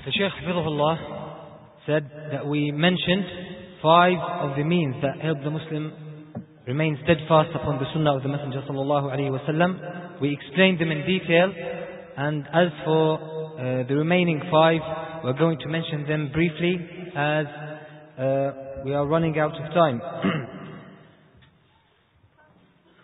The Shaykh Hafidhahullah said that we mentioned 5 of the means that help the Muslim remain steadfast upon the Sunnah of the Messenger sallallahu alaihi wasallam. We explained them in detail, and as for the remaining 5, we're going to mention them briefly as we are running out of time.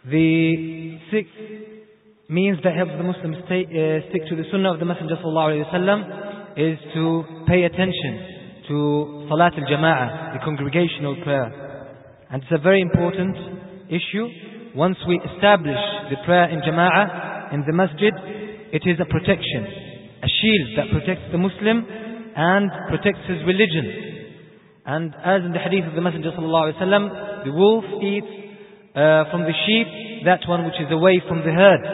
The 6th means that help the Muslims stick to the Sunnah of the Messenger sallallahu alaihi wasallam is to pay attention to Salat al-Jama'ah, the congregational prayer. And it's a very important issue. Once we establish the prayer in Jama'ah, in the masjid, it is a protection, a shield that protects the Muslim and protects his religion. And as in the hadith of the Messenger sallallahu alaihi wasallam, the wolf eats from the sheep that one which is away from the herd.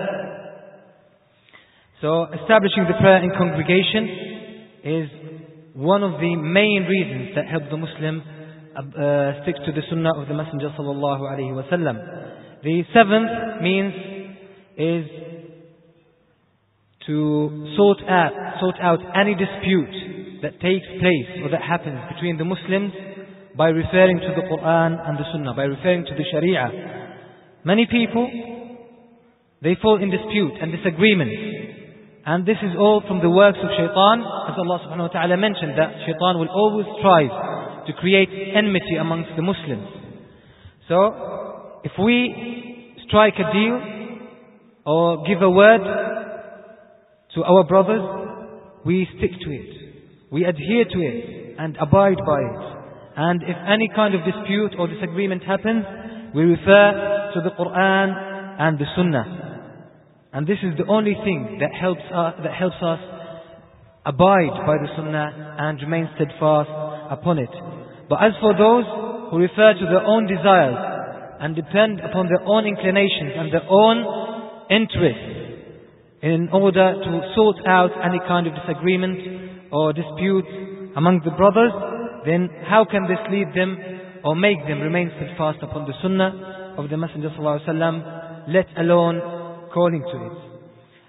So establishing the prayer in congregation is one of the main reasons that help the Muslim stick to the Sunnah of the Messenger sallallahu alaihi wasallam. The 7th means is to sort out any dispute that takes place or that happens between the Muslims by referring to the Quran and the Sunnah, by referring to the Sharia. Many people, they fall in dispute and disagreement. And this is all from the works of Shaitan, as Allah subhanahu wa ta'ala mentioned that Shaitan will always strive to create enmity amongst the Muslims. So, if we strike a deal or give a word to our brothers, we stick to it. We adhere to it and abide by it. And if any kind of dispute or disagreement happens, we refer to the Quran and the Sunnah. And this is the only thing that helps us abide by the Sunnah and remain steadfast upon it. But as for those who refer to their own desires and depend upon their own inclinations and their own interests in order to sort out any kind of disagreement or dispute among the brothers, then how can this lead them or make them remain steadfast upon the Sunnah of the Messenger sallallahu alaihi wasallam, let alone calling to it?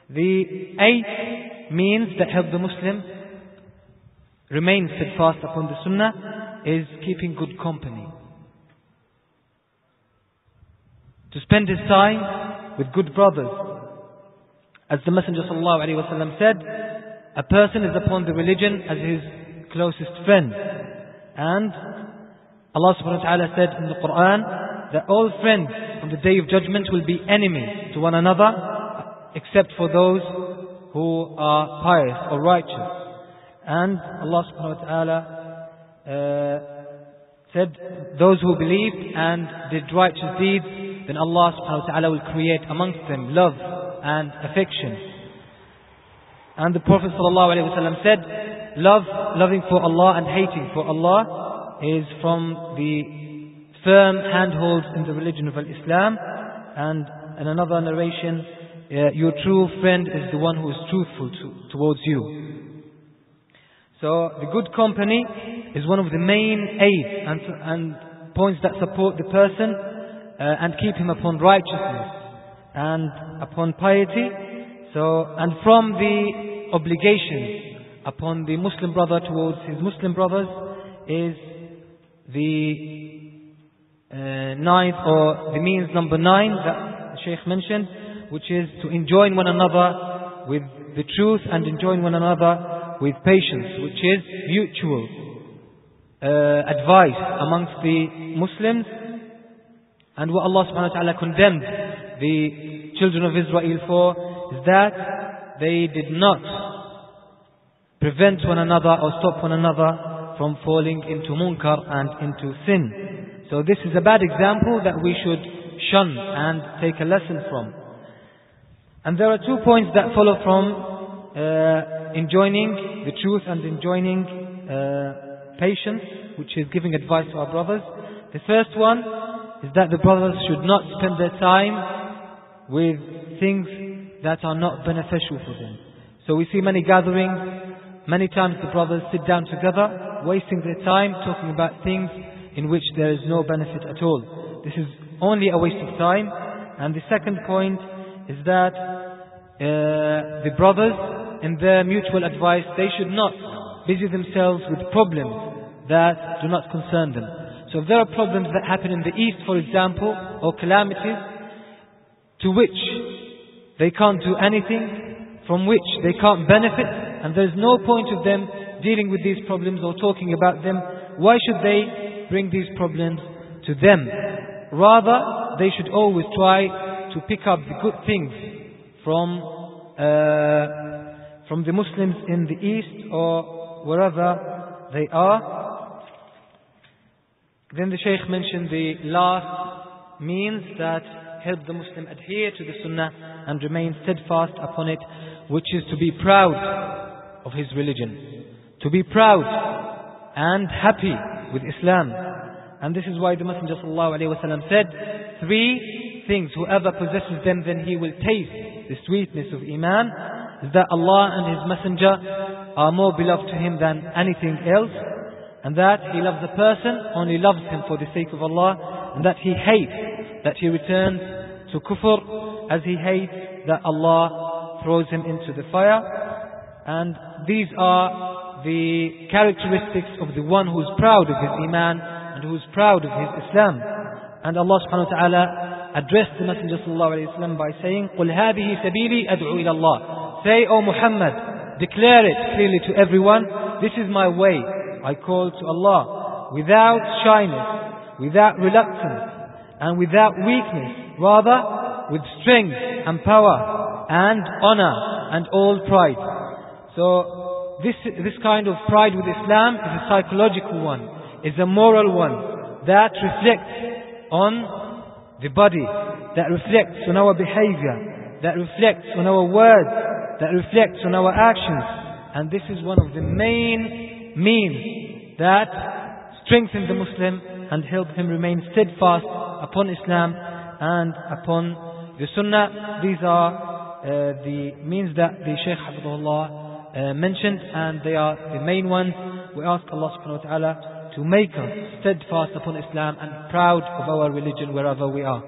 The 8th means that help the Muslim remain steadfast upon the Sunnah is keeping good company. To spend his time with good brothers. As the Messenger sallallahu alaihi wasallam said, a person is upon the religion as his closest friend. And Allah subhanahu wa ta'ala said in the Quran that all friends on the day of judgment will be enemies to one another except for those who are pious or righteous. And Allah subhanahu wa ta'ala said, those who believed and did righteous deeds, then Allah subhanahu wa ta'ala will create amongst them love and affection. And the Prophet sallallahu alaihi wasallam said, loving for Allah and hating for Allah is from the firm handholds in the religion of Islam. And in another narration, your true friend is the one who is truthful towards you. So the good company is one of the main aids and points that support the person and keep him upon righteousness and upon piety. So, and from the obligations upon the Muslim brother towards his Muslim brothers is the 9th, or the means number 9 that the Shaykh mentioned, which is to enjoin one another with the truth and enjoin one another with patience, which is mutual advice amongst the Muslims. And what Allah subhanahu wa ta'ala condemned the children of Israel for is that they did not prevent one another or stop one another from falling into munkar and into sin. So this is a bad example that we should shun and take a lesson from. And there are 2 points that follow from enjoining the truth and enjoining patience, which is giving advice to our brothers. The first one is that the brothers should not spend their time with things that are not beneficial for them. So we see many gatherings, many times the brothers sit down together, wasting their time talking about things in which there is no benefit at all. This is only a waste of time. And the second point is that the brothers, in their mutual advice, they should not busy themselves with problems that do not concern them. So if there are problems that happen in the East, for example, or calamities to which they can't do anything, from which they can't benefit, and there's no point of them dealing with these problems or talking about them, why should they bring these problems to them? Rather, they should always try to pick up the good things from the Muslims in the East or wherever they are. Then the Shaykh mentioned the last means that help the Muslim adhere to the Sunnah and remain steadfast upon it, which is to be proud of his religion, to be proud and happy with Islam. And this is why the Messenger ﷺ said, 3 things, whoever possesses them, then he will taste the sweetness of Iman, is that Allah and His Messenger are more beloved to him than anything else, and that he loves a person, only loves him for the sake of Allah, and that he hates that he returns to kufr, as he hates that Allah throws him into the fire. And these are the characteristics of the one who is proud of his Iman and who is proud of his Islam. And Allah subhanahu wa ta'ala addressed the Messenger sallallahu alayhi wa sallam by saying, قُلْ هَذِهِ سَبِيلِي أَدْعُو إِلَى اللَّهِ. Say, O Muhammad, declare it clearly to everyone, this is my way, I call to Allah, without shyness, without reluctance, and without weakness, rather with strength and power and honor and all pride. So this kind of pride with Islam is a psychological one, is a moral one that reflects on the body, that reflects on our behavior, that reflects on our words, that reflects on our actions. And this is one of the main means that strengthen the Muslim and help him remain steadfast upon Islam and upon the Sunnah. These are the means that the Shaykh Hafidhullah mentioned, and they are the main ones. We ask Allah subhanahu wa ta'ala to make us steadfast upon Islam and proud of our religion wherever we are.